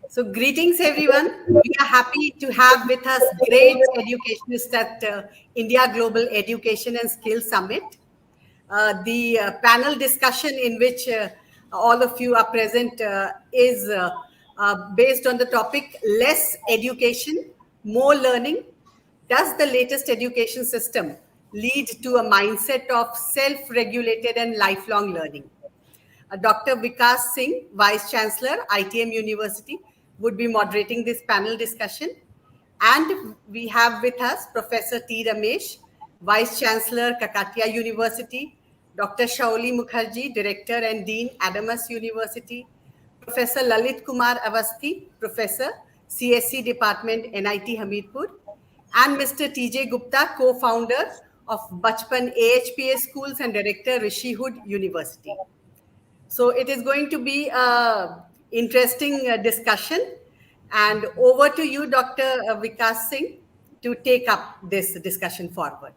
So greetings everyone. We are happy to have with us great educationists at India Global Education and Skills Summit. The panel discussion in which all of you are present is based on the topic less education, more learning. Does the latest education system lead to a mindset of self-regulated and lifelong learning? Dr. Vikas Singh, Vice Chancellor, ITM University, would be moderating this panel discussion. And we have with us Professor T. Ramesh, Vice Chancellor, Kakatiya University, Dr. Shauli Mukherjee, Director and Dean, Adamas University, Professor Lalit Kumar Awasthi, Professor, CSC Department, NIT Hamirpur, and Mr. Tijay Gupta, co-founder of BACHPAN AHPA Schools and Director, Rishi Hood University. So it is going to be an interesting discussion. And over to you, Dr. Vikas Singh, to take up this discussion forward.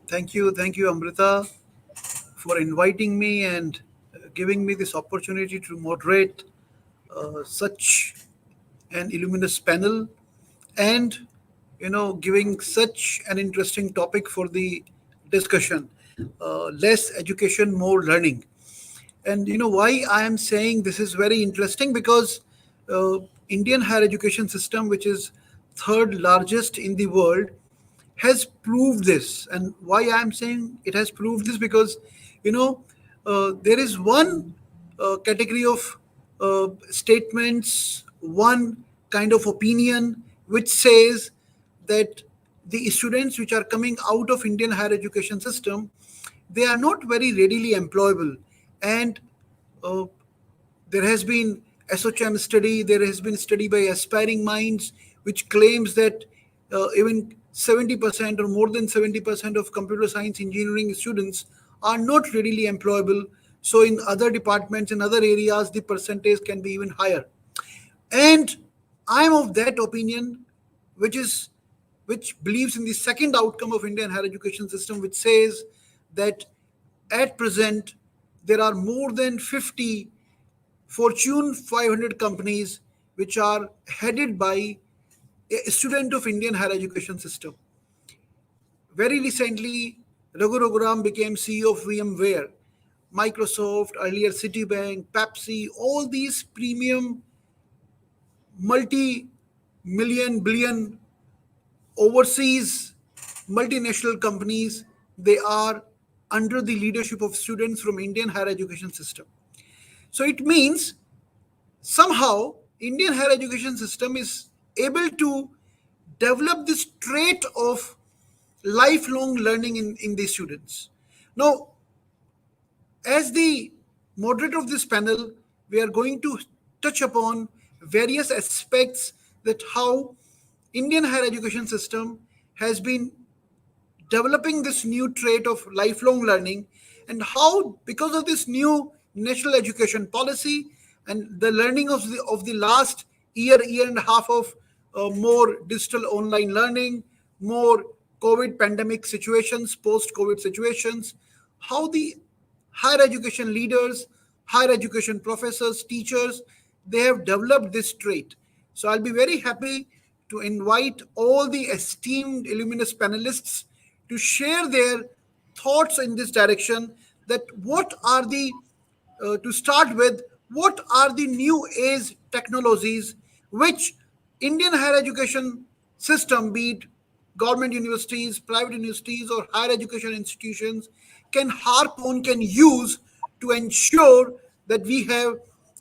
Thank you, Amrita, for inviting me and giving me this opportunity to moderate such an illuminous panel and, giving such an interesting topic for the discussion, less education, more learning. And why I am saying this is very interesting, because Indian higher education system, which is third largest in the world, has proved this. And why I am saying it has proved this, because there is one category of statements, one kind of opinion which says that the students which are coming out of Indian higher education system, they are not very readily employable. And there has been SOCHM study, there has been study by Aspiring Minds, which claims that even 70% or more than 70% of computer science engineering students are not readily employable. So in other departments, in other areas, the percentage can be even higher. And I'm of that opinion, which believes in the second outcome of Indian higher education system, which says that at present, there are more than 50 Fortune 500 companies which are headed by a student of Indian higher education system. Very recently, Raghu Raghuram became CEO of VMware, Microsoft, earlier Citibank, Pepsi, all these premium multi-million, billion overseas multinational companies, they are under the leadership of students from Indian higher education system. So it means somehow Indian higher education system is able to develop this trait of lifelong learning in the students. Now, as the moderator of this panel, we are going to touch upon various aspects that how Indian higher education system has been developing this new trait of lifelong learning, and how, because of this new national education policy and the learning of the last year and a half of more digital online learning, more COVID pandemic situations, post-COVID situations, how the higher education leaders, higher education professors, teachers, they have developed this trait. So I'll be very happy to invite all the esteemed illuminous panelists to share their thoughts in this direction, that what are the, to start with, what are the new age technologies which Indian higher education system, be it government universities, private universities, or higher education institutions, can harp on, can use to ensure that we have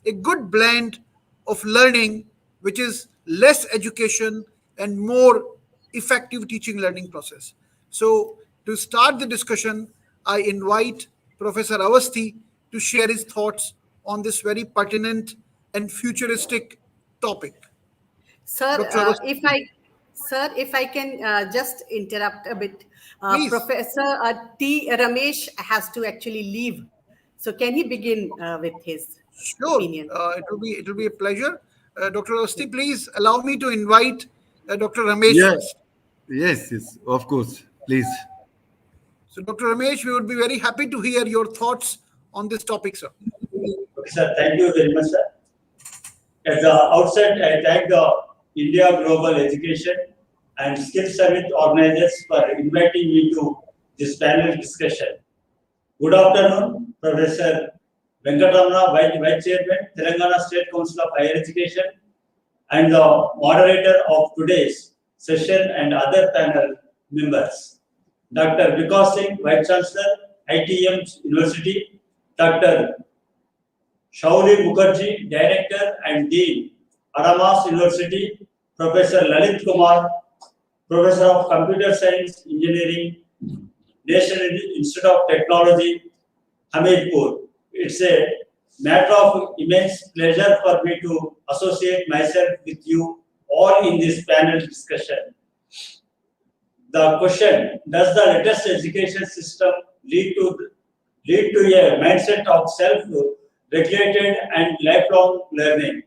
a good blend of learning, which is less education and more effective teaching learning process. So to start the discussion, I invite Professor Awasthi to share his thoughts on this very pertinent and futuristic topic. Sir, if I can just interrupt a bit. Professor T. Ramesh has to actually leave. So can he begin with his opinion? It will be a pleasure. Dr. Awasthi, please allow me to invite Dr. Ramesh first. Yes, of course. Please. So, Dr. Ramesh, we would be very happy to hear your thoughts on this topic, sir. Okay, sir. Thank you very much, sir. At the outset, I thank the India Global Education and Skill Summit organizers for inviting me to this panel discussion. Good afternoon, Professor Venkat, Vice Chairman, Telangana State Council of Higher Education, and the moderator of today's session and other panel members. Dr. Vikas Singh, Vice Chancellor, ITM University, Dr. Shauli Mukherjee, Director and Dean, Adamas University, Professor Lalit Kumar, Professor of Computer Science Engineering, National Institute of Technology, Hamirpur. It's a matter of immense pleasure for me to associate myself with you all in this panel discussion. The question, does the latest education system lead to a mindset of self-regulated and lifelong learning?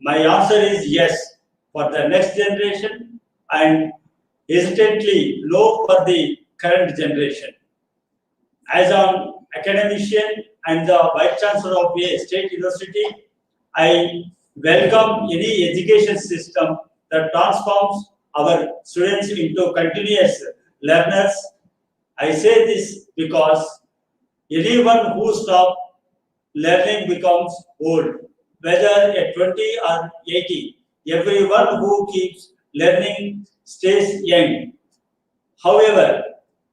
My answer is yes for the next generation and hesitantly no for the current generation. As an academician and the Vice Chancellor of a state university, I welcome any education system that transforms our students into continuous learners. I say this because anyone who stops learning becomes old, whether at 20 or 80. Everyone who keeps learning stays young. However,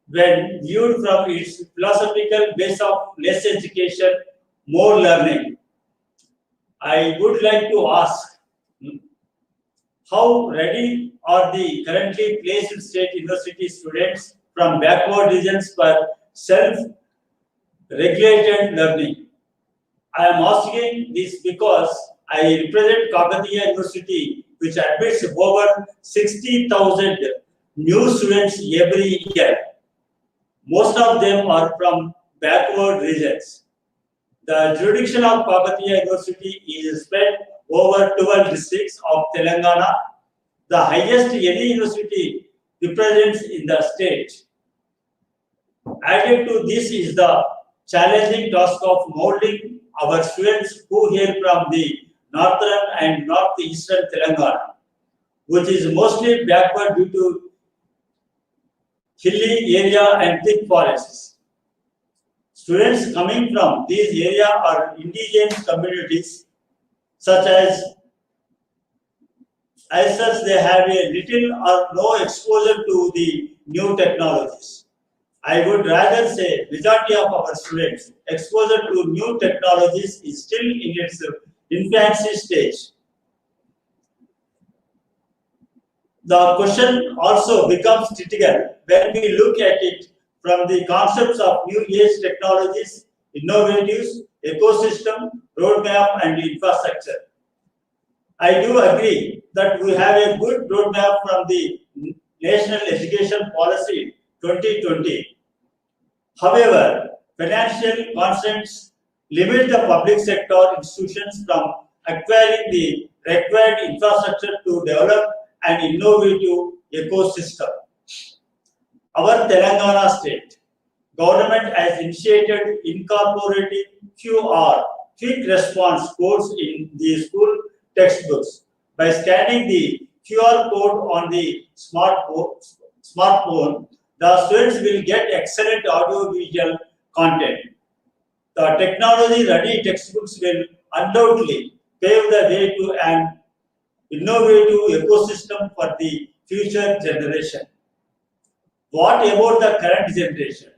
when viewed from its philosophical base of less education, more learning, I would like to ask, how ready are the currently placed state university students from backward regions for self-regulated learning? I am asking this because I represent Kakatiya University, which admits over 60,000 new students every year. Most of them are from backward regions. The jurisdiction of Kakatiya University is spread over 12 districts of Telangana, the highest any university represents in the state. Added to this is the challenging task of molding our students who hail from the northern and northeastern Telangana, which is mostly backward due to hilly area and thick forests. Students coming from these areas are indigenous communities, such as such they have a little or no exposure to the new technologies. I would rather say majority of our students exposure to new technologies is still in its infancy stage. The question also becomes critical when we look at it from the concepts of new age technologies, innovatives, ecosystem, roadmap, and infrastructure. I do agree that we have a good roadmap from the National Education Policy 2020. However, financial constraints limit the public sector institutions from acquiring the required infrastructure to develop an innovative ecosystem. Our Telangana state government has initiated incorporating QR, quick response codes in the school textbooks. By scanning the QR code on the smartphone, the students will get excellent audio-visual content. The technology-ready textbooks will undoubtedly pave the way to an innovative ecosystem for the future generation. What about the current generation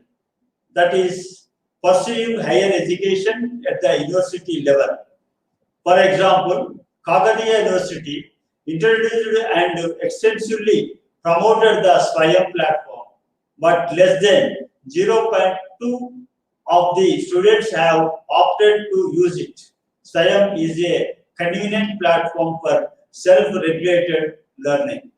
that is pursuing higher education at the university level? For example, Kakatiya University introduced and extensively promoted the Swayam platform, but less than 0.2 of the students have opted to use it. Swayam is a convenient platform for self-regulated learning.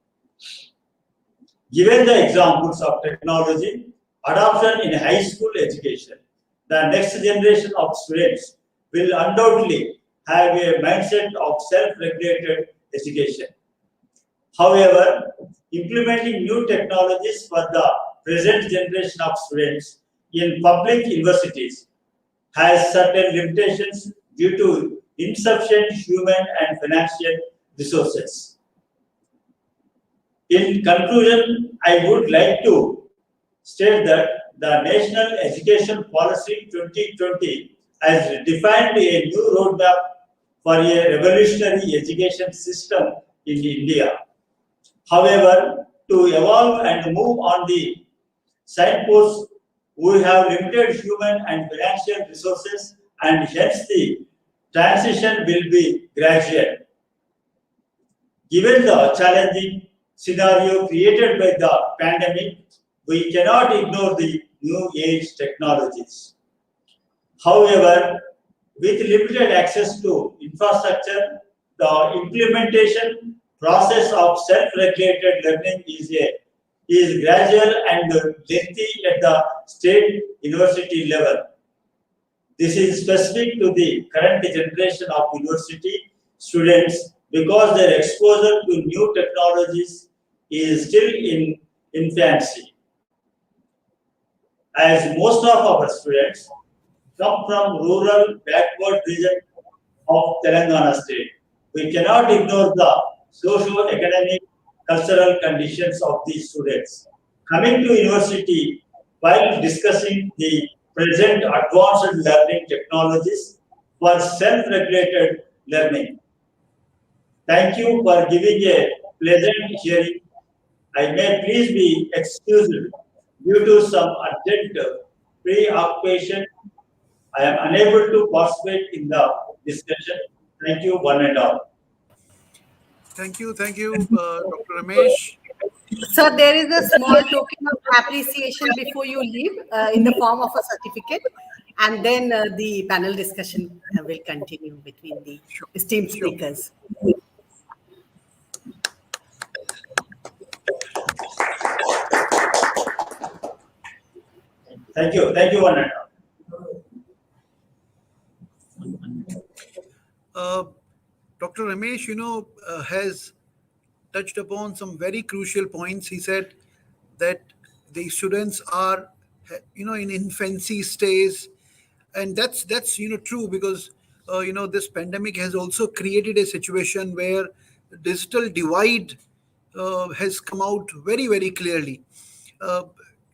Given the examples of technology adoption in high school education, the next generation of students will undoubtedly have a mindset of self-regulated education. However, implementing new technologies for the present generation of students in public universities has certain limitations due to insufficient human and financial resources. In conclusion, I would like to state that the National Education Policy 2020 has defined a new roadmap for a revolutionary education system in India. However, to evolve and move on the signposts, we have limited human and financial resources, and hence the transition will be gradual. Given the challenging scenario created by the pandemic, we cannot ignore the new age technologies. However, with limited access to infrastructure, the implementation process of self-regulated learning is gradual and lengthy at the state university level. This is specific to the current generation of university students because their exposure to new technologies is still in infancy. As most of our students come from rural backward region of Telangana state, we cannot ignore the socio-economic cultural conditions of these students. Coming to university while discussing the present advanced learning technologies for self-regulated learning. Thank you for giving a pleasant hearing. I may please be excused due to some urgent preoccupation. I am unable to participate in the discussion. Thank you, one and all. Thank you, Dr. Ramesh. So there is a small token of appreciation before you leave in the form of a certificate, and then the panel discussion will continue between the esteemed speakers. Thank you, one and all. Dr. Ramesh, has touched upon some very crucial points. He said that the students are, in infancy stage, and that's true because this pandemic has also created a situation where digital divide has come out very, very clearly.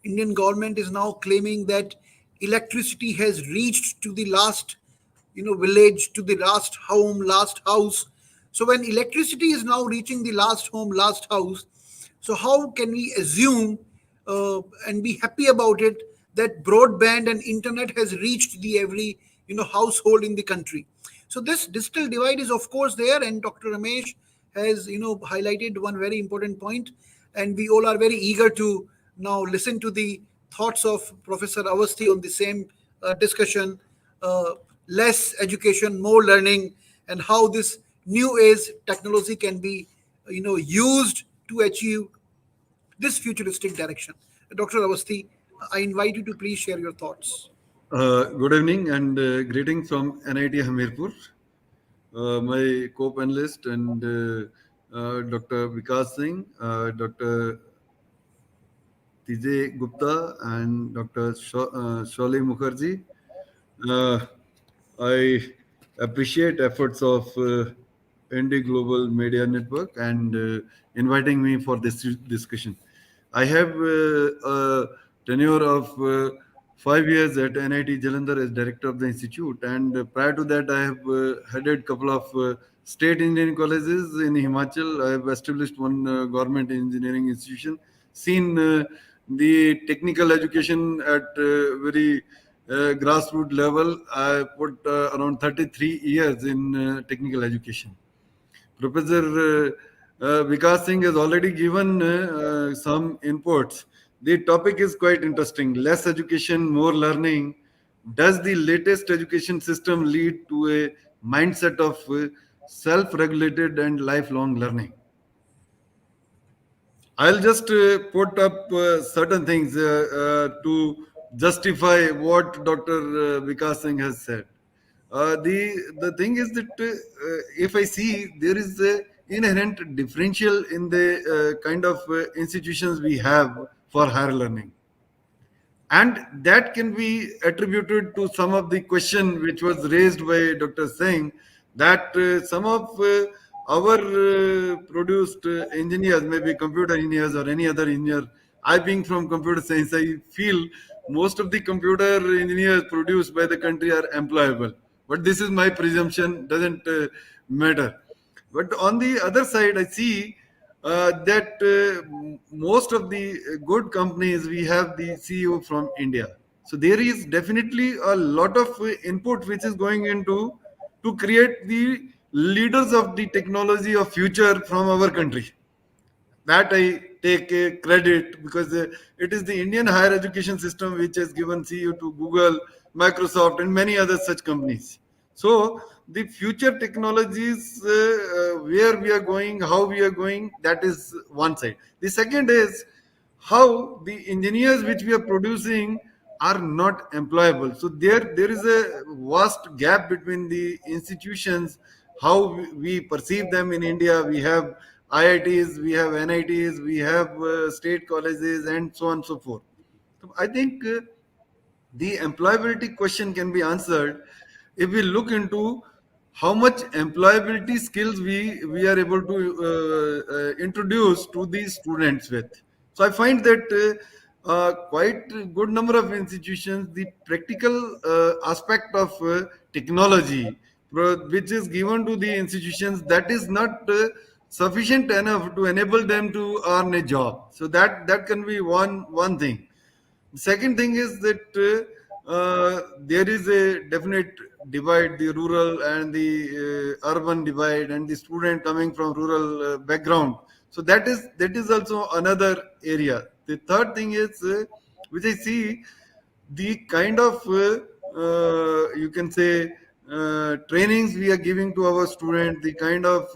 Indian government is now claiming that electricity has reached to the last village, to the last home, last house. So when electricity is now reaching the last home, last house, so how can we assume and be happy about it that broadband and internet has reached the every household in the country? So this digital divide is of course there, and Dr. Ramesh has highlighted one very important point, and we all are very eager to now listen to the thoughts of Professor Awasthi on the same discussion. Less education, more learning, and how this new age technology can be used to achieve this futuristic direction. Dr. Awasthi, I invite you to please share your thoughts. Good evening and greetings from NIT Hamirpur. My co-panelist and Dr. Vikas Singh, Dr. Tijay Gupta, and Dr. Shauli Mukherjee. I appreciate efforts of ND Global Media Network and inviting me for this discussion. I have a tenure of 5 years at NIT Jalandhar as director of the institute, and prior to that I have headed a couple of state engineering colleges in Himachal. I have established one government engineering institution, seen the technical education at very grassroots level. I put around 33 years in technical education. Professor Vikas Singh has already given some inputs. The topic is quite interesting. Less education, more learning. Does the latest education system lead to a mindset of self-regulated and lifelong learning? I'll just put up certain things to justify what Dr. Vikas Singh has said. The thing is that if I see there is a inherent differential in the kind of institutions we have for higher learning. and that can be attributed to some of the question which was raised by Dr. Singh, that some of our produced engineers, maybe computer engineers or any other engineer. I being from computer science, I feel most of the computer engineers produced by the country are employable. But this is my presumption, doesn't matter. But on the other side, I see that most of the good companies, we have the CEO from India. So there is definitely a lot of input which is going into to create the leaders of the technology of future from our country. That I take credit, because it is the Indian higher education system which has given CEO to Google, Microsoft, and many other such companies. So the future technologies, where we are going, how we are going, that is one side. The second is how the engineers which we are producing are not employable. So there is a vast gap between the institutions, how we perceive them in India. We have IITs, we have NITs, we have state colleges, and so on and so forth. So I think the employability question can be answered if we look into how much employability skills we are able to introduce to these students with. So I find that quite a good number of institutions, the practical aspect of technology which is given to the institutions, that is not sufficient enough to enable them to earn a job. So that can be one thing. The second thing is that there is a definite divide, the rural and the urban divide, and the student coming from rural background. So that is also another area. The third thing is, which I see, the kind of you can say trainings we are giving to our student, the kind of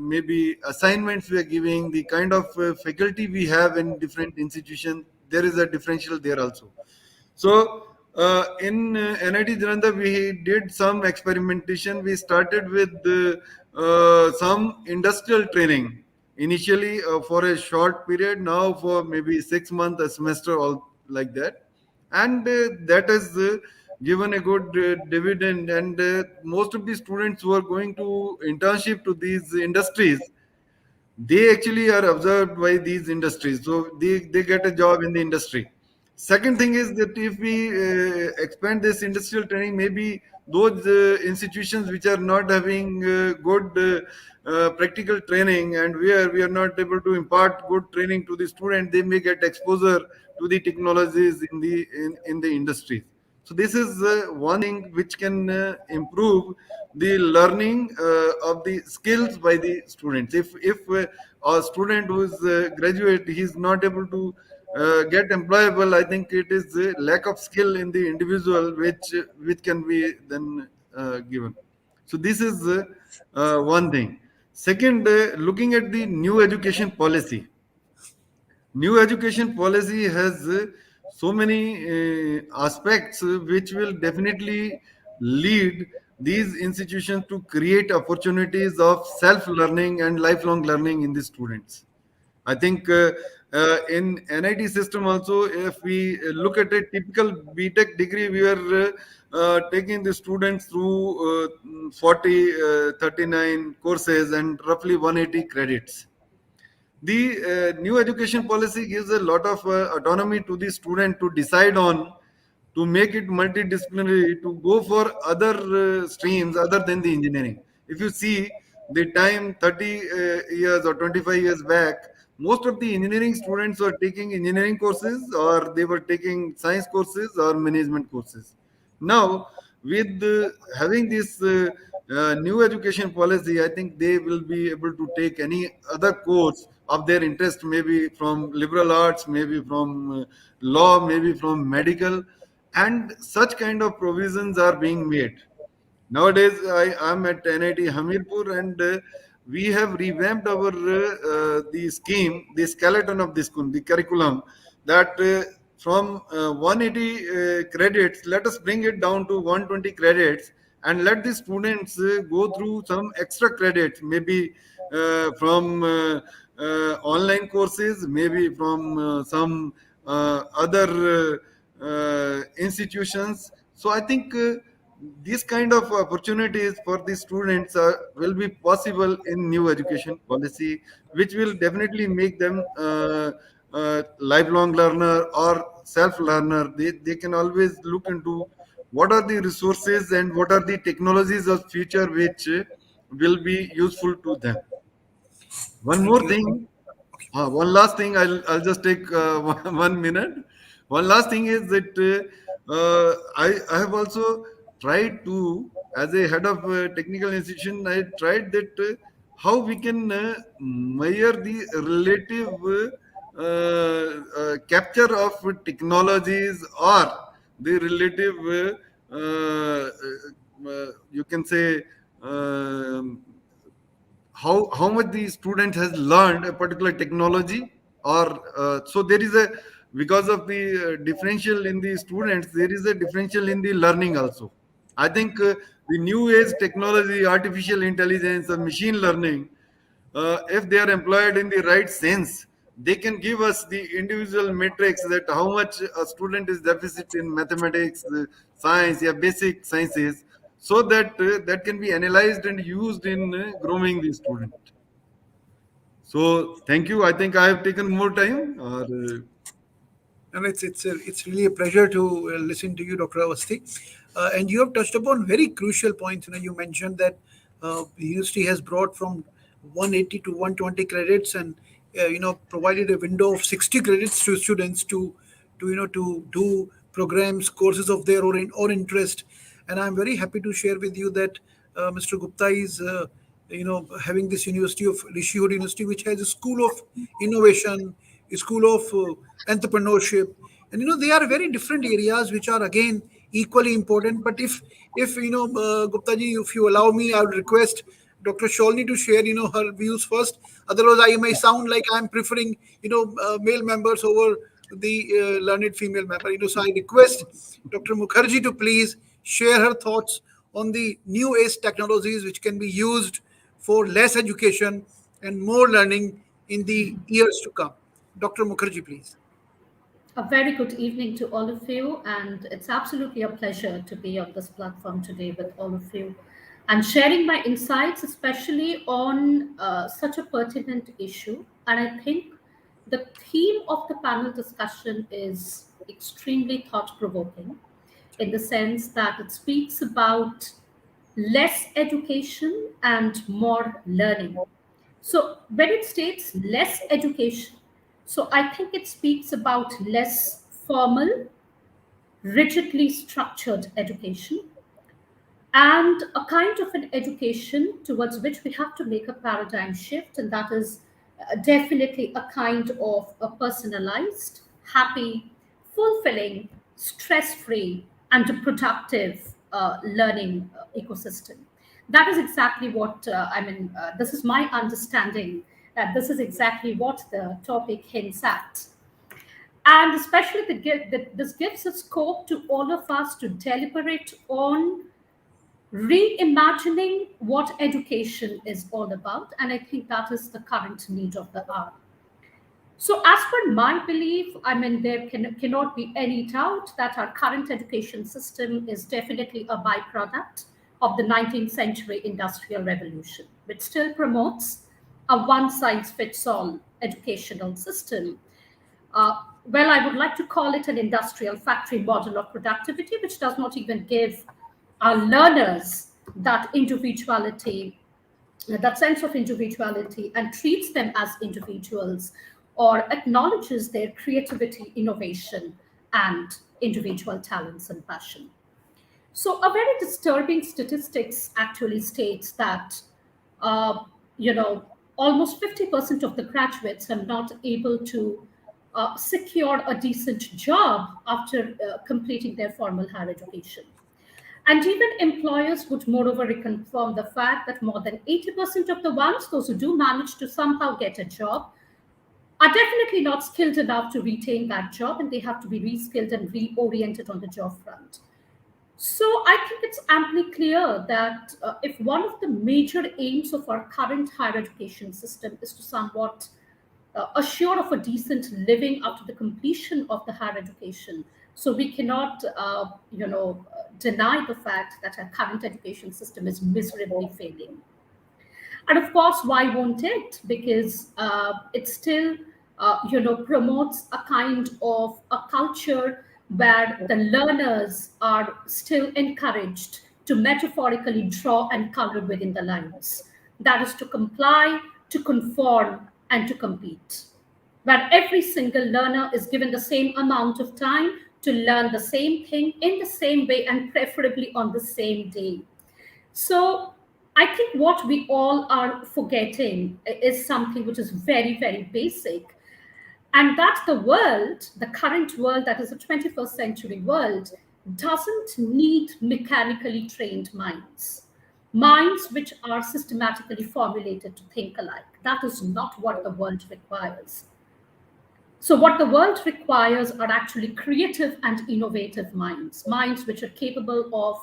maybe assignments we are giving, the kind of faculty we have in different institutions, there is a differential there also. So in NIT Jalandhar, we did some experimentation. We started with some industrial training initially for a short period, now for maybe 6 months, a semester, all like that, and that has given a good dividend. And most of the students who are going to internship to these industries, they actually are observed by these industries, so they get a job in the industry. Second thing is that if we expand this industrial training, maybe those institutions which are not having good practical training, and where we are not able to impart good training to the student, they may get exposure to the technologies in the industries. So this is one thing which can improve the learning of the skills by the students. If a student who is graduate, he is not able to get employable, I think it is a lack of skill in the individual which can be then given. So this is one thing. Second, looking at the new education policy. New education policy has so many aspects which will definitely lead these institutions to create opportunities of self learning and lifelong learning in the students. I think in NIT system also, if we look at a typical BTech degree, we are taking the students through 40, 39 courses and roughly 180 credits. The new education policy gives a lot of autonomy to the student to decide on, to make it multidisciplinary, to go for other streams other than the engineering. If you see the time 30 years or 25 years back, most of the engineering students were taking engineering courses, or they were taking science courses or management courses. Now, with having this new education policy, I think they will be able to take any other course of their interest, maybe from liberal arts, maybe from law, maybe from medical, and such kind of provisions are being made. Nowadays, I am at NIT Hamirpur, and we have revamped our the scheme, the skeleton of the school, the curriculum, that from 180 credits, let us bring it down to 120 credits, and let the students go through some extra credits, maybe from online courses, maybe from some other institutions. So I think these kind of opportunities for the students will be possible in new education policy, which will definitely make them lifelong learner or self learner. They can always look into what are the resources and what are the technologies of future which will be useful to them. One Thank more you. thing, one last thing. I'll just take 1 minute. One last thing is that I have also tried to, as a head of technical institution, I tried that how we can measure the relative capture of technologies or the relative you can say how much the student has learned a particular technology, or so there is a, because of the differential in the students, there is a differential in the learning also. I think the new age technology, artificial intelligence and machine learning, if they are employed in the right sense, they can give us the individual metrics that how much a student is deficit in mathematics, science, yeah, basic sciences, so that that can be analyzed and used in grooming the student. So thank you. I think I have taken more time. Or And it's really a pleasure to listen to you, Dr. Awasthi. And you have touched upon very crucial points. You mentioned that the university has brought from 180 to 120 credits, and provided a window of 60 credits to students to do programs, courses of their own interest. And I'm very happy to share with you that Mr. Gupta is having this university of Rishihod University, which has a school of innovation, a school of entrepreneurship, and they are very different areas which are again equally important. But if Gupta ji, if you allow me, I would request Dr. Shauli to share her views first. Otherwise, I may sound like I'm preferring male members over the learned female member. So I request Dr. Mukherjee to please share her thoughts on the new age technologies which can be used for less education and more learning in the years to come. Dr. Mukherjee, please. A very good evening to all of you, and it's absolutely a pleasure to be on this platform today with all of you and sharing my insights, especially on such a pertinent issue. And I think the theme of the panel discussion is extremely thought provoking in the sense that it speaks about less education and more learning. So when it states less education, so I think it speaks about less formal, rigidly structured education and a kind of an education towards which we have to make a paradigm shift, and that is definitely a kind of a personalized, happy, fulfilling, stress-free, and a productive learning ecosystem. That is exactly what this is my understanding that this is exactly what the topic hints at, and especially this gives a scope to all of us to deliberate on reimagining what education is all about. And I think that is the current need of the hour. So, as per my belief, there cannot be any doubt that our current education system is definitely a byproduct of the 19th century industrial revolution, which still promotes a one size fits all educational system. Well, I would like to call it an industrial factory model of productivity, which does not even give our learners that individuality, that sense of individuality, and treats them as individuals or acknowledges their creativity, innovation, and individual talents and passion. So, a very disturbing statistics actually states that, uh, you know, almost 50% of the graduates are not able to secure a decent job after completing their formal higher education. And even employers would moreover reconfirm the fact that more than 80% of the ones, those who do manage to somehow get a job, are definitely not skilled enough to retain that job, and they have to be reskilled and reoriented on the job front. So I think it's amply clear that if one of the major aims of our current higher education system is to somewhat assured of a decent living after the completion of the higher education. So we cannot, deny the fact that our current education system is miserably failing. And of course, why won't it? Because it still, promotes a kind of a culture where the learners are still encouraged to metaphorically draw and color within the lines. That is to comply, to conform, and to compete. Where every single learner is given the same amount of time to learn the same thing in the same way and preferably on the same day. So I think what we all are forgetting is something which is very, very basic. And that the world, the current world, that is the 21st century world, doesn't need mechanically trained minds. Minds which are systematically formulated to think alike. That is not what the world requires. So, what the world requires are actually creative and innovative minds, minds which are capable of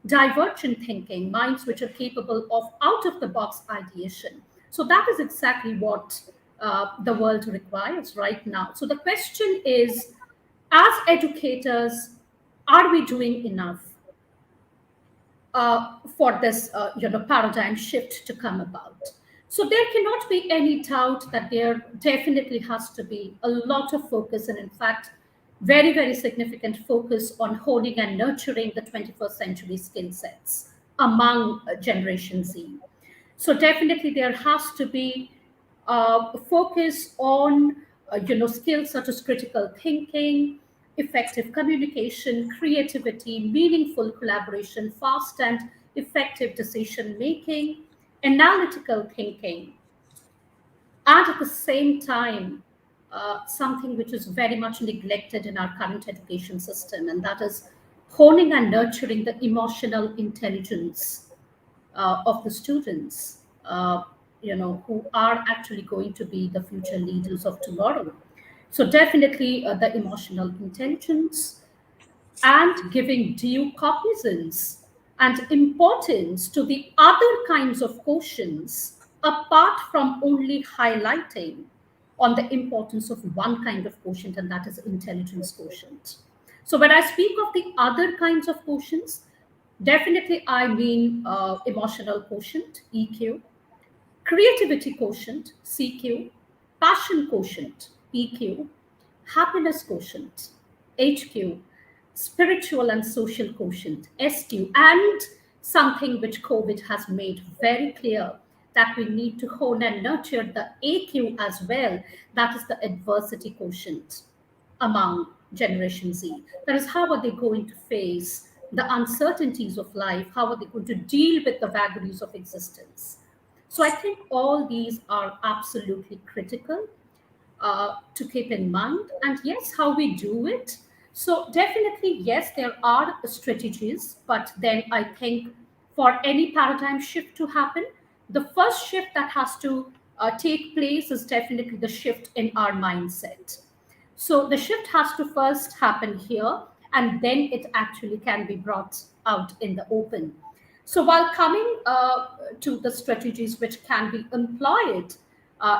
divergent thinking, minds which are capable of out of the box ideation. So, that is exactly what the world requires right now. So, the question is, as educators, are we doing enough for this paradigm shift to come about? So there cannot be any doubt that there definitely has to be a lot of focus, and in fact very, very significant focus on honing and nurturing the 21st century skill sets among Generation Z. So definitely there has to be focus on skills such as critical thinking, effective communication, creativity, meaningful collaboration, fast and effective decision making, analytical thinking, and at the same time, something which is very much neglected in our current education system, and that is honing and nurturing the emotional intelligence of the students, who are actually going to be the future leaders of tomorrow. So definitely the emotional intelligence and giving due cognizance and importance to the other kinds of quotients apart from only highlighting on the importance of one kind of quotient, and that is intelligence quotient. So when I speak of the other kinds of quotients, definitely I mean emotional quotient, EQ, creativity quotient, CQ, passion quotient, PQ, happiness quotient, HQ, spiritual and social quotient, SQ, and something which COVID has made very clear that we need to hone and nurture the AQ as well, that is the adversity quotient among Generation Z. That is, how are they going to face the uncertainties of life? How are they going to deal with the vagaries of existence? So I think all these are absolutely critical to keep in mind. And yes, how we do it. So definitely, yes, there are strategies, but then I think for any paradigm shift to happen, the first shift that has to take place is definitely the shift in our mindset. So the shift has to first happen here, and then it actually can be brought out in the open. So while coming to the strategies which can be employed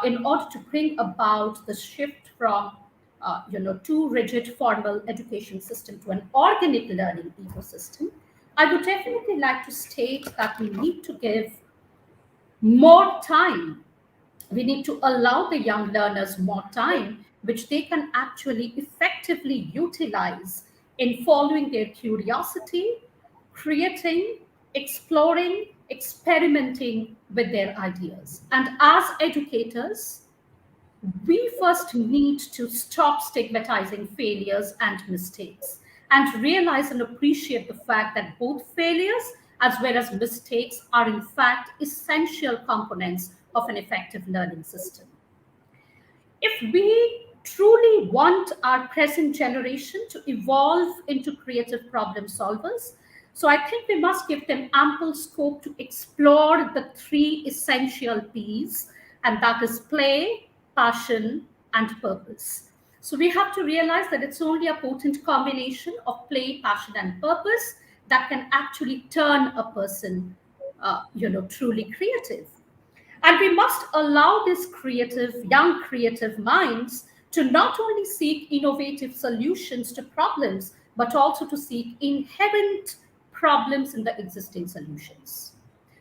in order to bring about the shift from too rigid formal education system to an organic learning ecosystem, I would definitely like to state that we need to give more time. We need to allow the young learners more time, which they can actually effectively utilize in following their curiosity, creating, exploring, experimenting with their ideas. And as educators, we first need to stop stigmatizing failures and mistakes and realize and appreciate the fact that both failures as well as mistakes are in fact essential components of an effective learning system. If we truly want our present generation to evolve into creative problem solvers, so I think we must give them ample scope to explore the three essential P's, and that is play, passion, and purpose. So we have to realize that it's only a potent combination of play, passion, and purpose that can actually turn a person, truly creative. And we must allow these young creative minds to not only seek innovative solutions to problems, but also to seek inherent problems in the existing solutions.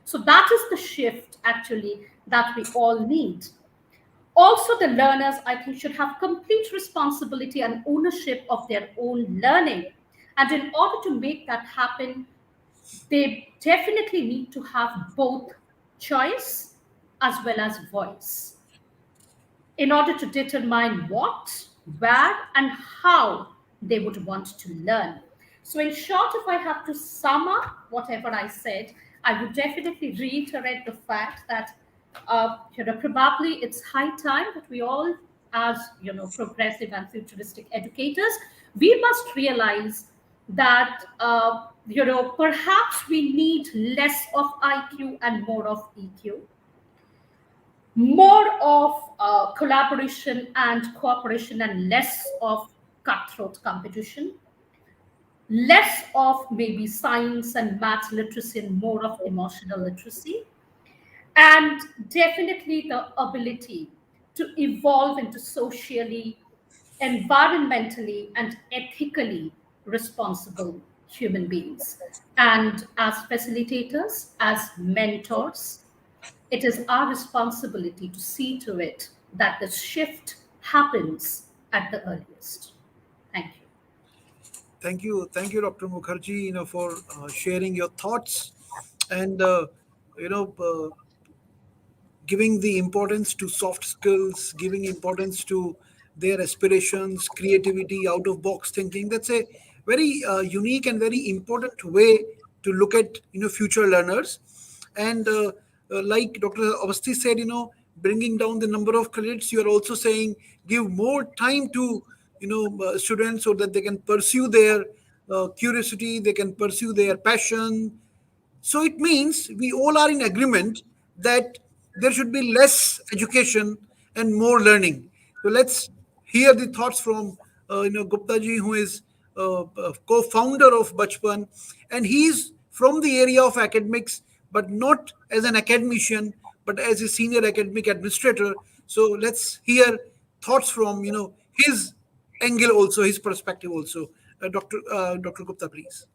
So that is the shift actually that we all need. Also, the learners, I think, should have complete responsibility and ownership of their own learning. And in order to make that happen, they definitely need to have both choice as well as voice in order to determine what, where, and how they would want to learn. So, in short, if I have to sum up whatever I said, I would definitely reiterate the fact that probably it's high time that we all, as progressive and futuristic educators, we must realize that perhaps we need less of IQ and more of EQ, more of collaboration and cooperation and less of cutthroat competition, less of maybe science and math literacy and more of emotional literacy, and definitely the ability to evolve into socially, environmentally, and ethically responsible human beings. And as facilitators, as mentors, it is our responsibility to see to it that the shift happens at the earliest. Thank you. Thank you, Dr. Mukherjee, for sharing your thoughts and you know giving the importance to soft skills, giving importance to their aspirations, creativity, out of box thinking. That's a very unique and very important way to look at future learners. And like Dr. Awasthi said, bringing down the number of credits. You are also saying give more time to students so that they can pursue their curiosity, they can pursue their passion. So it means we all are in agreement that there should be less education and more learning. So let's hear the thoughts from Gupta ji, who is co-founder of BACHPAN, and he's from the area of academics, but not as an academician, but as a senior academic administrator. So let's hear thoughts from his angle also, his perspective also. Dr. Gupta, please.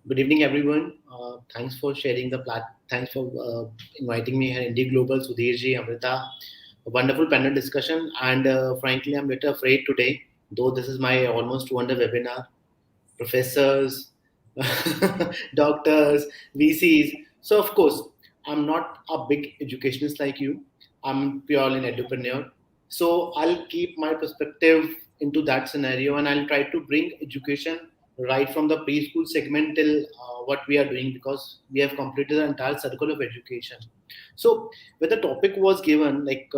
Good evening, everyone. Thanks for sharing the Thanks for inviting me here, Indie Global, Sudhirji, Amrita. A wonderful panel discussion, and frankly, I'm a little afraid today, though this is my almost 200 webinar. Professors, doctors, VCs. So, of course, I'm not a big educationist like you. I'm purely an entrepreneur. So, I'll keep my perspective into that scenario, and I'll try to bring education right from the preschool segment till what we are doing, because we have completed the entire circle of education. So, when the topic was given, like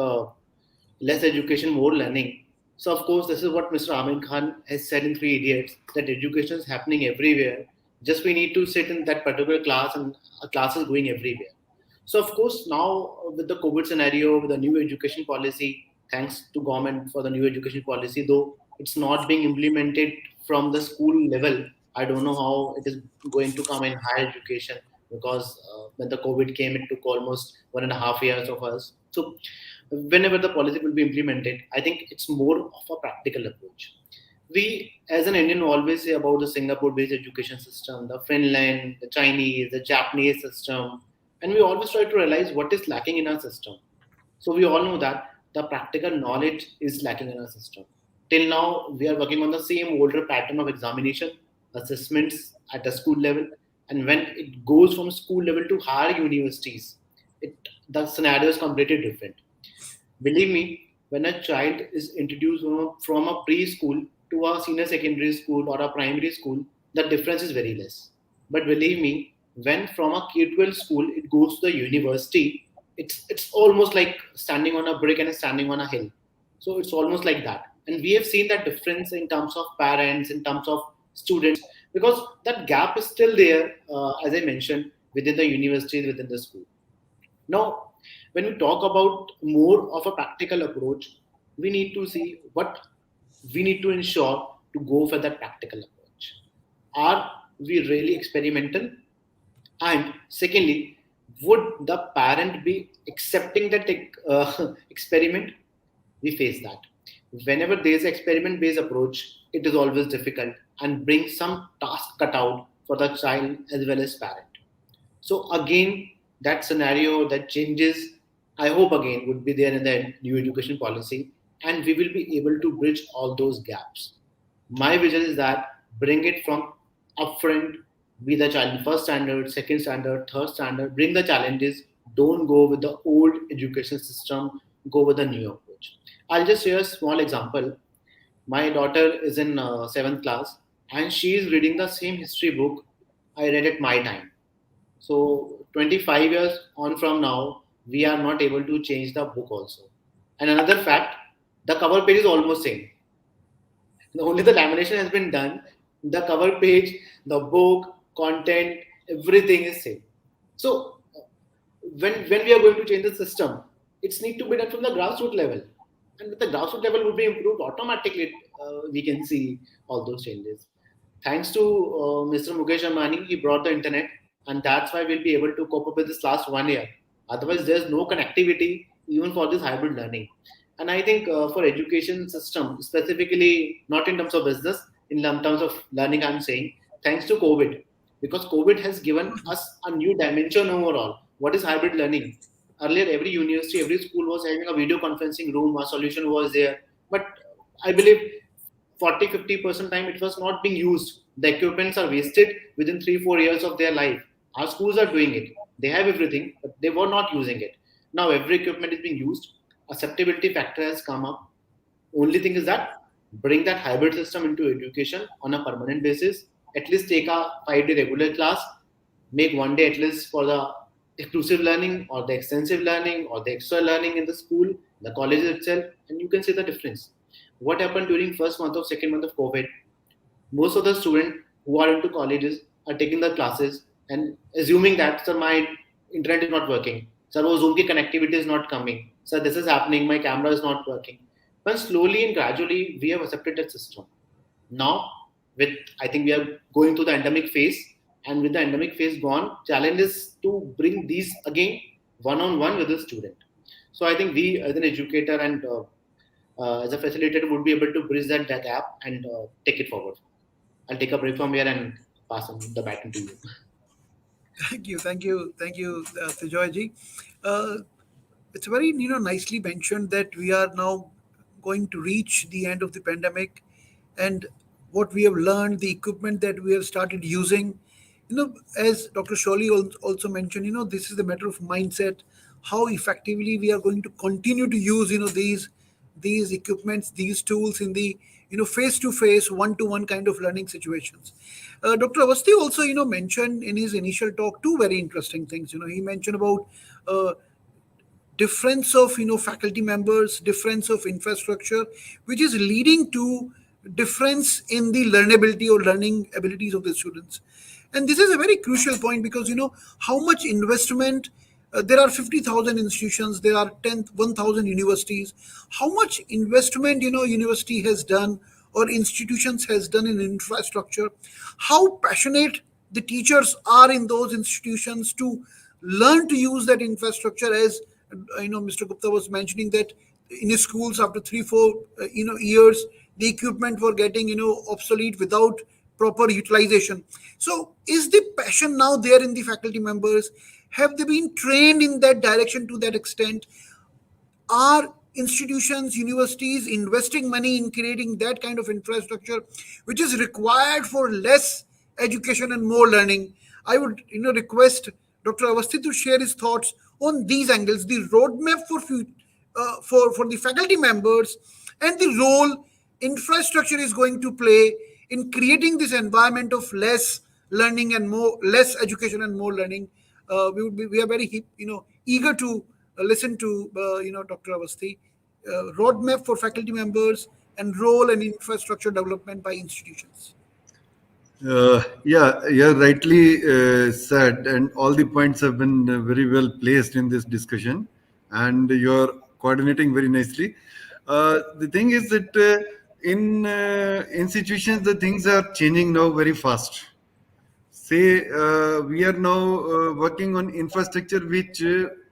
less education, more learning. So, of course, this is what Mr. Amin Khan has said in Three Idiots, that education is happening everywhere. Just we need to sit in that particular class, and a class is going everywhere. So, of course, now with the COVID scenario, with the new education policy, thanks to government for the new education policy, though it's not being implemented from the school level. I don't know how it is going to come in higher education, because when the COVID came, it took almost 1.5 years of us. So whenever the policy will be implemented, I think it's more of a practical approach. We, as an Indian, always say about the Singapore-based education system, the Finland, the Chinese, the Japanese system, and we always try to realize what is lacking in our system. So we all know that the practical knowledge is lacking in our system. Till now, we are working on the same older pattern of examination, assessments at the school level, and when it goes from school level to higher universities, the scenario is completely different. Believe me, when a child is introduced from a preschool to a senior secondary school or a primary school, the difference is very less. But believe me, when from a K-12 school it goes to the university, it's almost like standing on a brick and standing on a hill. So it's almost like that. And we have seen that difference in terms of parents, in terms of students, because that gap is still there, as I mentioned, within the universities, within the school. Now, when we talk about more of a practical approach, we need to see what we need to ensure to go for that practical approach. Are we really experimental? And secondly, would the parent be accepting that experiment? We face that. Whenever there is experiment based approach, it is always difficult and brings some task cut out for the child as well as parent. So again, that scenario that changes, I hope again would be there in the new education policy, and we will be able to bridge all those gaps. My vision is that bring it from upfront, be the child in first standard, second standard, third standard, bring the challenges, don't go with the old education system, go with the new approach. I'll just share a small example. My daughter is in seventh class and she is reading the same history book I read at my time. So 25 years on from now, we are not able to change the book also. And another fact, the cover page is almost same. Only the lamination has been done. The cover page, the book, content, everything is same. So when we are going to change the system, it's need to be done from the grassroots level. And with the grassroots level would be improved automatically, we can see all those changes. Thanks to Mr. Mukesh Ambani, he brought the internet, and that's why we'll be able to cope up with this last 1 year. Otherwise, there's no connectivity even for this hybrid learning. And I think for education system, specifically not in terms of business, in terms of learning, I'm saying thanks to COVID, because COVID has given us a new dimension overall. What is hybrid learning? Earlier, every university, every school was having a video conferencing room, a solution was there. But I believe 40-50% time it was not being used. The equipments are wasted within 3-4 years of their life. Our schools are doing it. They have everything, but they were not using it. Now every equipment is being used. Acceptability factor has come up. Only thing is that bring that hybrid system into education on a permanent basis. At least take a 5-day regular class, make 1 day at least for the exclusive learning or the extensive learning or the extra learning in the school, the college itself, and you can see the difference. What happened during first month or second month of COVID? Most of the students who are into colleges are taking the classes and assuming that, sir, my internet is not working. Sir, Zoom ki connectivity is not coming. Sir, this is happening. My camera is not working. But slowly and gradually, we have accepted that system. Now, I think we are going through the endemic phase, and with the endemic phase gone, challenge is to bring these again one-on-one with the student. So I think we, as an educator and as a facilitator, would be able to bridge that gap and take it forward. I'll take a break from here and pass on the baton to you. Thank you, Tijay ji. It's very nicely mentioned that we are now going to reach the end of the pandemic, and what we have learned, the equipment that we have started using. As Dr. Shauli also mentioned, this is the matter of mindset. How effectively we are going to continue to use these equipments, these tools in the face-to-face, one-to-one kind of learning situations. Dr. Awasthi also mentioned in his initial talk two very interesting things. He mentioned about difference of faculty members, difference of infrastructure, which is leading to difference in the learnability or learning abilities of the students. And this is a very crucial point because how much investment. There are 50,000 institutions, there are 1,000 universities. How much investment university has done or institutions has done in infrastructure? How passionate the teachers are in those institutions to learn to use that infrastructure, as Mr. Gupta was mentioning that in his schools after 3-4 years the equipment were getting obsolete without proper utilization. So is the passion now there in the faculty members? Have they been trained in that direction to that extent? Are institutions, universities investing money in creating that kind of infrastructure which is required for less education and more learning? I would request Dr. Awasthi to share his thoughts on these angles, the roadmap for the faculty members and the role infrastructure is going to play in creating this environment of less learning and less education and more learning. We are very eager to listen to Dr. Awasthi. Roadmap for faculty members and role and infrastructure development by institutions. Yeah, you're rightly said, and all the points have been very well placed in this discussion, and you're coordinating very nicely. The thing is that in institutions, the things are changing now very fast. say we are now working on infrastructure which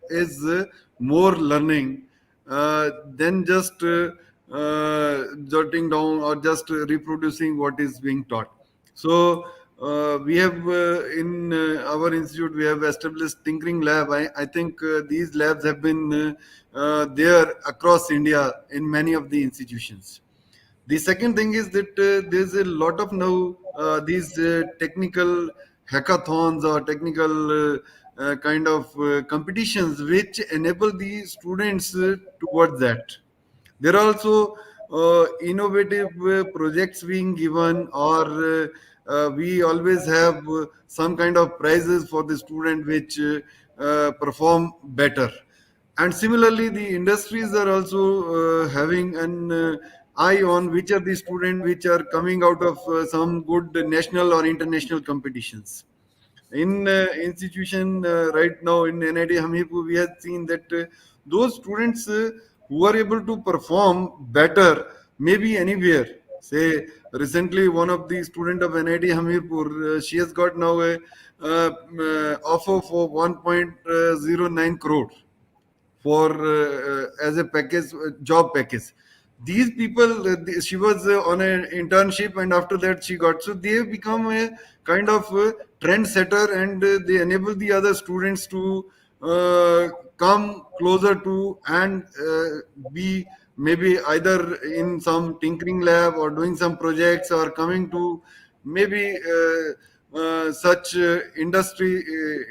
is more learning than just jotting down or just reproducing what is being taught. So we have in our institute we have established tinkering lab. I think these labs have been there across India in many of the institutions. The second thing is that there's a lot of now these technical hackathons or technical kind of competitions which enable the students towards that. There are also innovative projects being given, or we always have some kind of prizes for the student which perform better. And similarly, the industries are also having an eye on which are the students which are coming out of some good national or international competitions. In institution right now in NIT Hamirpur, we have seen that those students who are able to perform better, maybe anywhere. Say recently, one of the student of NIT Hamirpur, she has got now a offer for 1.09 crore for as a package, job package. These people, she was on an internship, and after that she got. So they have become a kind of trend setter, and they enable the other students to come closer to and be maybe either in some tinkering lab or doing some projects or coming to maybe such industry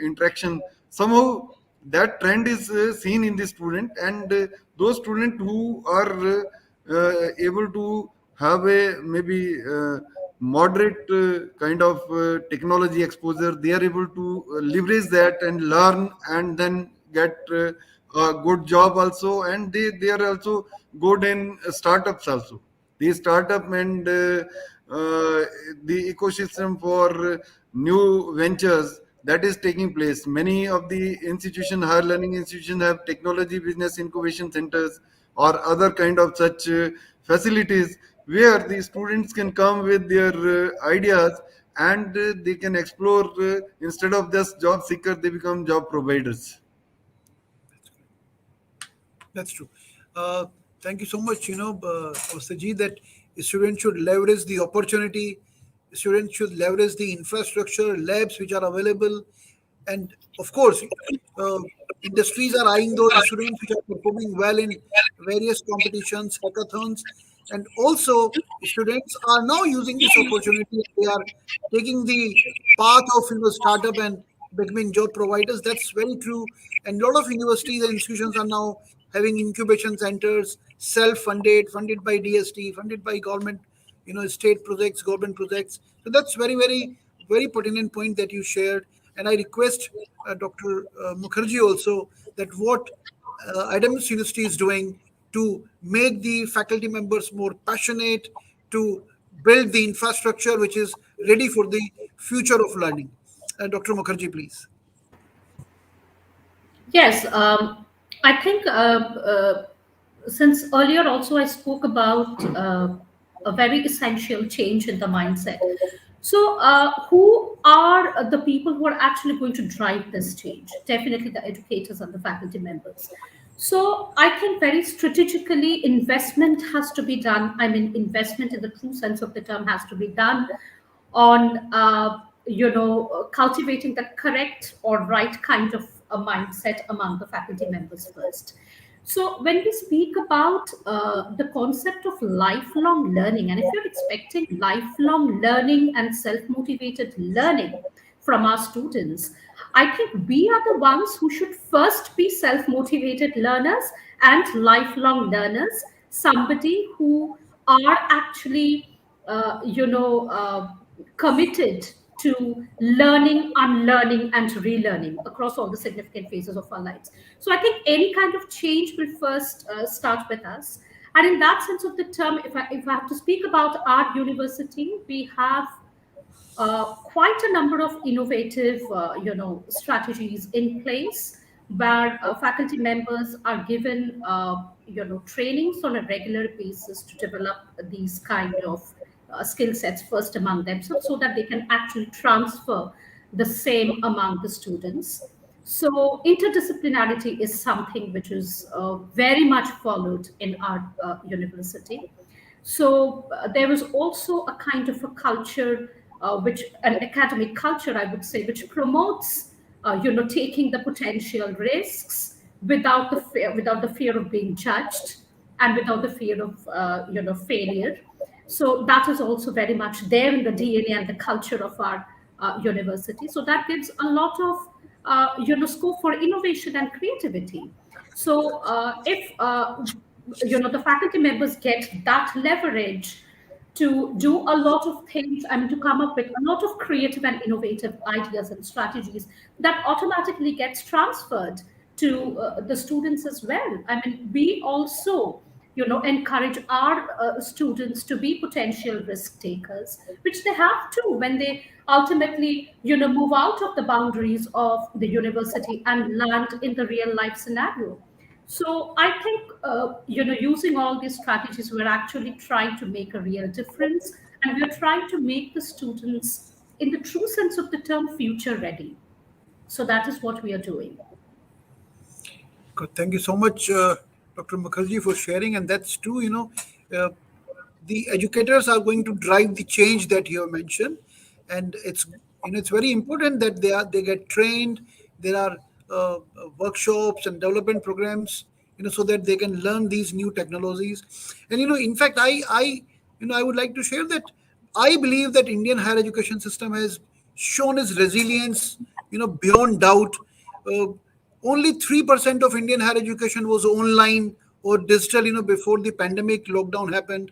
interaction. Somehow that trend is seen in the student, and those students who are able to have a maybe moderate kind of technology exposure, they are able to leverage that and learn and then get a good job also, and they are also good in startups also. The startup and the ecosystem for new ventures that is taking place. Many of the institution, higher learning institutions, have technology business incubation centers or other kind of such facilities where the students can come with their ideas, and they can explore instead of just job seeker, they become job providers. That's true. Uh, Thank you so much. Awasthi, that students should leverage the opportunity. Students should leverage the infrastructure, labs which are available, and of course, uh, industries are eyeing those students which are performing well in various competitions, hackathons, and also students are now using this opportunity. They are taking the path of startup and becoming job providers. That's very true. And a lot of universities and institutions are now having incubation centers, self-funded, funded by DST, funded by government, state projects, government projects. So that's very, very, very pertinent point that you shared. And I request Dr. Mukherjee also that what Adamas University is doing to make the faculty members more passionate, to build the infrastructure which is ready for the future of learning. Dr. Mukherjee, please. Yes, I think since earlier also I spoke about a very essential change in the mindset. So, who are the people who are actually going to drive this change? Definitely the educators and the faculty members. So, I think very strategically, investment has to be done. I mean, investment in the true sense of the term has to be done on cultivating the correct or right kind of a mindset among the faculty members first. So when we speak about the concept of lifelong learning, and if you're expecting lifelong learning and self-motivated learning from our students, I think we are the ones who should first be self-motivated learners and lifelong learners, somebody who are actually committed to learning, unlearning, and relearning across all the significant phases of our lives. So I think any kind of change will first start with us. And in that sense of the term, if I have to speak about our university, we have quite a number of innovative, strategies in place where faculty members are given, trainings on a regular basis to develop these kind of skill sets first among themselves, so that they can actually transfer the same among the students. So interdisciplinarity is something which is very much followed in our university. So there is also a kind of a culture, which an academic culture, I would say, which promotes, taking the potential risks without the fear of being judged and without the fear of, failure. So that is also very much there in the DNA and the culture of our university. So that gives a lot of, scope for innovation and creativity. So if the faculty members get that leverage to do a lot of things and to come up with a lot of creative and innovative ideas and strategies, that automatically gets transferred to the students as well. I mean, we also, encourage our students to be potential risk takers, which they have to when they ultimately, move out of the boundaries of the university and land in the real life scenario. So I think, using all these strategies, we're actually trying to make a real difference, and we're trying to make the students, in the true sense of the term, future ready. So that is what we are doing. Good. Thank you so much, Dr. Mukherjee, for sharing. And that's true. Uh, the educators are going to drive the change that you have mentioned, and it's very important that they get trained. There are workshops and development programs, so that they can learn these new technologies. And in fact, I would like to share that I believe that Indian higher education system has shown its resilience, beyond doubt. Uh, Only 3% of Indian higher education was online or digital, before the pandemic lockdown happened.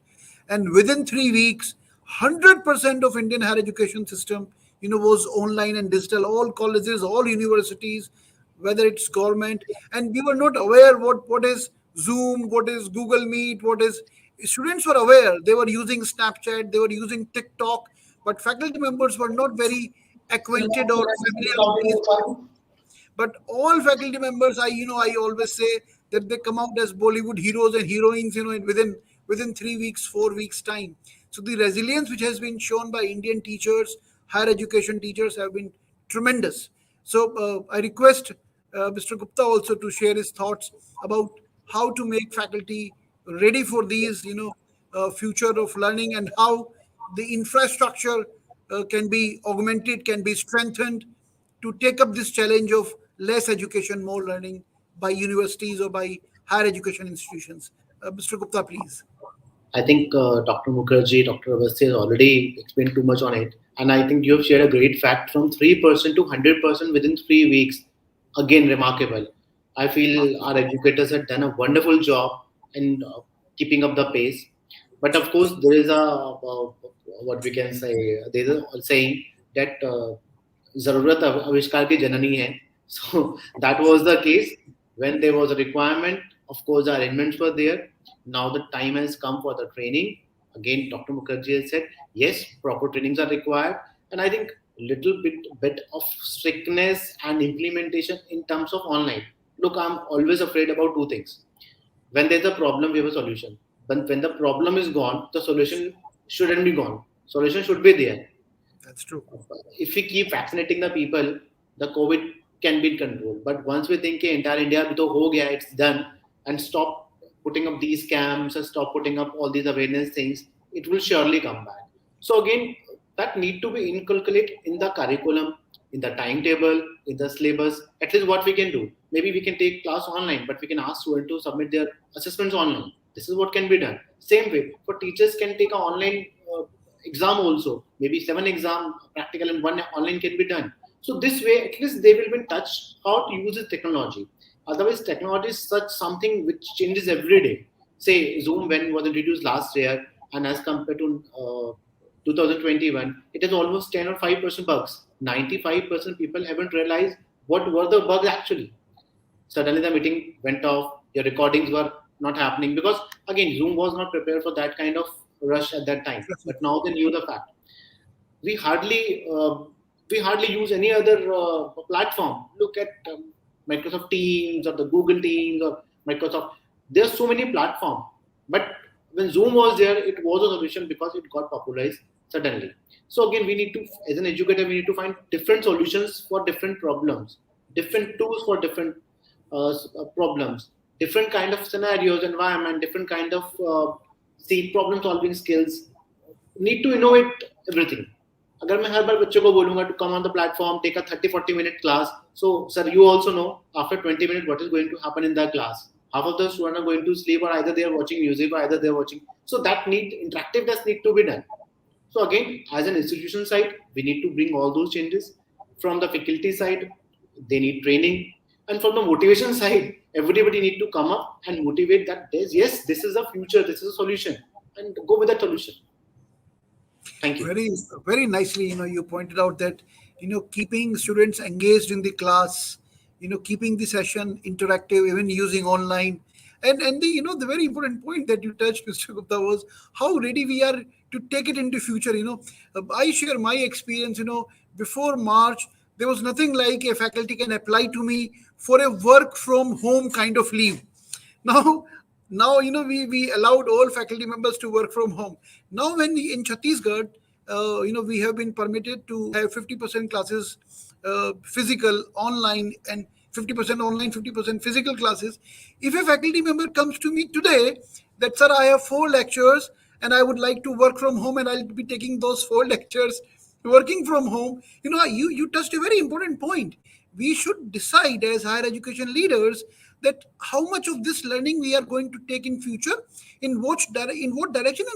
And within 3 weeks, 100% of Indian higher education system, was online and digital. All colleges, all universities, whether it's government, and we were not aware what is Zoom, what is Google Meet, what is. Students were aware. They were using Snapchat, they were using TikTok, but faculty members were not very acquainted or familiar with these. But all faculty members, I always say that they come out as Bollywood heroes and heroines, within 3 weeks, 4 weeks time. So the resilience which has been shown by Indian teachers, higher education teachers, have been tremendous. So I request Mr. Gupta also to share his thoughts about how to make faculty ready for these, future of learning, and how the infrastructure can be augmented, can be strengthened to take up this challenge of less education, more learning by universities or by higher education institutions. Mr. Gupta, please. I think Dr. Mukherjee, Dr. Awasthi has already explained too much on it. And I think you have shared a great fact from 3% to 100% within 3 weeks. Again, remarkable. I feel our educators have done a wonderful job in keeping up the pace. But of course, there is what we can say, there is a saying that ज़रूरत आविष्कार की जननी है. So that was the case when there was a requirement. Of course, the arrangements were there. Now the time has come for the training. Again, Dr. Mukherjee has said, yes, proper trainings are required. And I think little bit of strictness and implementation in terms of online. Look, I'm always afraid about two things. When there's a problem, we have a solution. But when the problem is gone, the solution shouldn't be gone. Solution should be there. That's true. If we keep vaccinating the people, the COVID can be controlled. But once we think entire India abhi to ho gaya, it's done, and stop putting up these camps and stop putting up all these awareness things, it will surely come back. So again, that need to be inculcated in the curriculum, in the timetable, in the syllabus. At least what we can do. Maybe we can take class online, but we can ask students to submit their assessments online. This is what can be done. Same way, for teachers can take an online exam also. Maybe 7 exam practical and 1 online can be done. So this way, at least they will be in touch how to use this technology. Otherwise, technology is such something which changes every day. Say Zoom when was introduced last year, and as compared to 2021, it is almost 10 or 5% bugs. 95% people haven't realized what were the bugs actually. Suddenly the meeting went off, your recordings were not happening because again Zoom was not prepared for that kind of rush at that time. But now they knew the fact. We hardly use any other platform. Look at Microsoft Teams or the Google Teams or Microsoft. There are so many platforms. But when Zoom was there, it was a solution because it got popularized Suddenly. So again, we need to, as an educator, we need to find different solutions for different problems, different tools for different problems, different kind of scenarios, environment, different kind of see problem solving skills. Need to innovate everything. अगर मैं हर बार बच्चों को बोलूंगा to come on the platform, take a 30-40 minute class. So, sir, you also know after 20 minutes what is going to happen in the class. Half of the students are going to sleep, or either they are watching music, or either they are watching. So that interactiveness need to be done. So again, as an institution side, we need to bring all those changes. From the faculty side, they need training, and from the motivation side, everybody need to come up and motivate that yes, this is a future, this is a solution, and go with that solution. Thank you. Very, very nicely, you pointed out that, keeping students engaged in the class, keeping the session interactive, even using online. And the very important point that you touched, Mr. Gupta, was how ready we are to take it into future. I share my experience. Before March, there was nothing like a faculty can apply to me for a work from home kind of leave. Now we allowed all faculty members to work from home. Now when in Chhattisgarh, we have been permitted to have 50% classes physical online, and 50% online, 50% physical classes. If a faculty member comes to me today that, sir, I have 4 lectures and I would like to work from home, and I'll be taking those 4 lectures working from home. You touched a very important point. We should decide as higher education leaders that how much of this learning we are going to take in future, in what direction,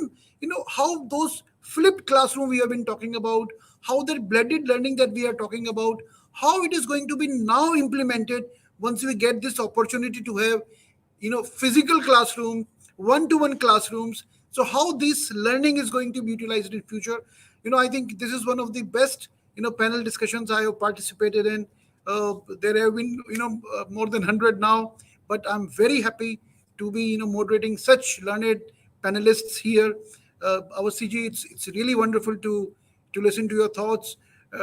and how those flipped classroom we have been talking about, how that blended learning that we are talking about, how it is going to be now implemented once we get this opportunity to have physical classroom, one-to-one classrooms. So how this learning is going to be utilized in future. I think this is one of the best panel discussions I have participated in. There have been more than 100 now, but I'm very happy to be moderating such learned panelists here. Awasthi ji, it's really wonderful to listen to your thoughts.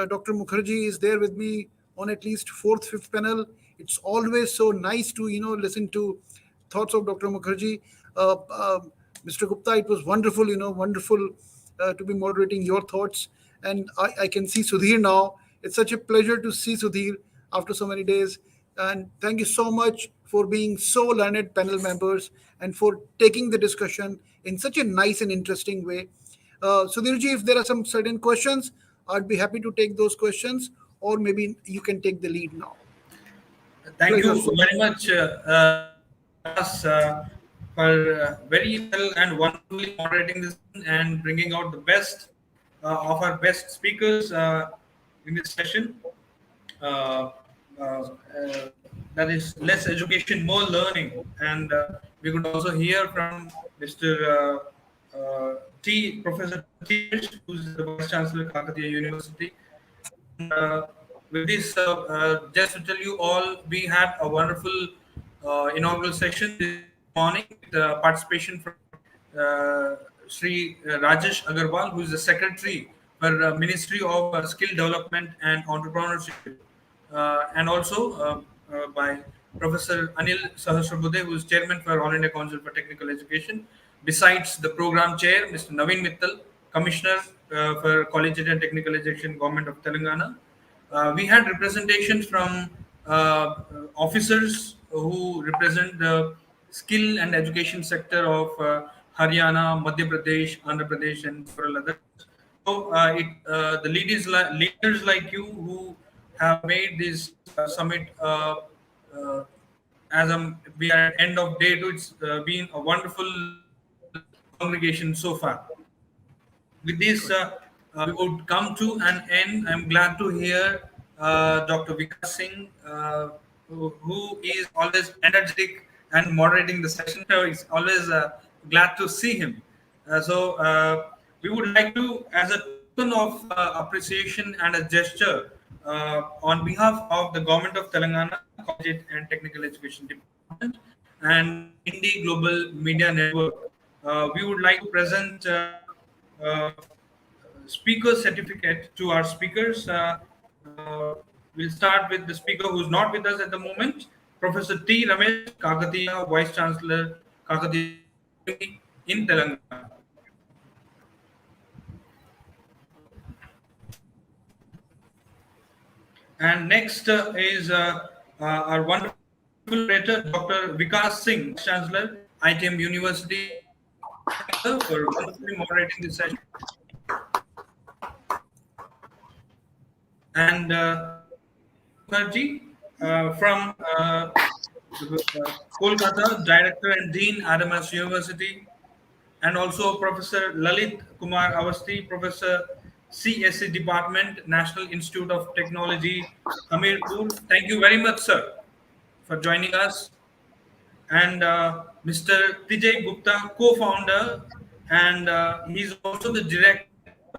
Dr. Mukherjee is there with me on at least fourth, fifth panel. It's always so nice to listen to thoughts of Dr. Mukherjee. Mr. Gupta, it was wonderful, wonderful to be moderating your thoughts. And I can see Sudhir now. It's such a pleasure to see Sudhir after so many days. And thank you so much for being so learned panel members and for taking the discussion in such a nice and interesting way. Sudhirji, if there are some certain questions, I'd be happy to take those questions, or maybe you can take the lead now. Thank you very much, Vikas, for very well and wonderfully moderating this and bringing out the best of our best speakers in this session. Uh, that is less education, more learning, and we could also hear from Mr. Professor Tijay, who's the Vice Chancellor Kakatiya University. And with this, just to tell you all, we had a wonderful inaugural session this morning with participation from Sri Rajesh Agarwal, who is the Secretary for Ministry of Skill Development and Entrepreneurship, and also by Professor Anil Sahasrabudhe, who is Chairman for All India Council for Technical Education. Besides the Program Chair, Mr. Naveen Mittal, Commissioner for Collegiate and Technical Education, Government of Telangana. We had representations from officers who represent the skill and education sector of Haryana, Madhya Pradesh, Andhra Pradesh, and several others. So the leaders like you who have made this summit we are at end of day two. It's been a wonderful congregation so far. With this, we would come to an end. I'm glad to hear Dr. Vikas Singh, who is always energetic and moderating the session. So it's always glad to see him. We would like to, as a token of appreciation and a gesture, on behalf of the Government of Telangana, Collegiate and Technical Education Department, and Indie Global Media Network, we would like to present speaker certificate to our speakers. We'll start with the speaker who's not with us at the moment, Professor T. Ramesh, Kakatiya, Vice Chancellor, Kakatiya in Telangana. And next is our wonderful moderator, Dr. Vikas Singh, Vice Chancellor, ITM University. Thank you, sir, for wonderfully moderating this session. And Mukherjee from Kolkata, Director and Dean, Adamas University, and also Professor Lalit Kumar Awasthi, Professor CSE Department, National Institute of Technology, Hamirpur. Thank you very much, sir, for joining us. And Mr. Tijay Gupta, co-founder, and he's also the director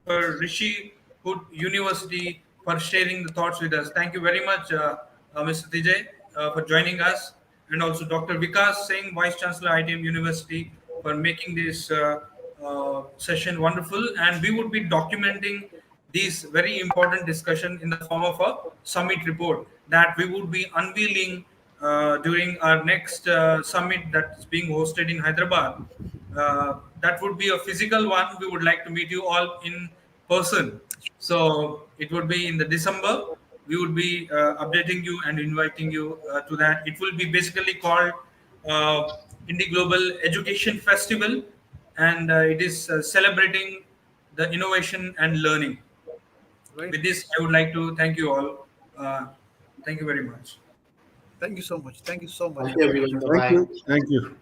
for Rishi Hood University, for sharing the thoughts with us. Thank you very much, Mr. Tijay, for joining us, and also Dr. Vikas Singh, Vice Chancellor, ITM University, for making this session wonderful. And we would be documenting this very important discussion in the form of a summit report that we would be unveiling during our next summit that's being hosted in Hyderabad. That would be a physical one. We would like to meet you all in person. So it would be in the December. We would be updating you and inviting you to that. It will be basically called Indie Global Education Festival, and it is celebrating the innovation and learning. Right. With this, I would like to thank you all. Thank you very much. Thank you so much. Thank you so much. Thank you, everyone. Thank Bye-bye. you. Thank you.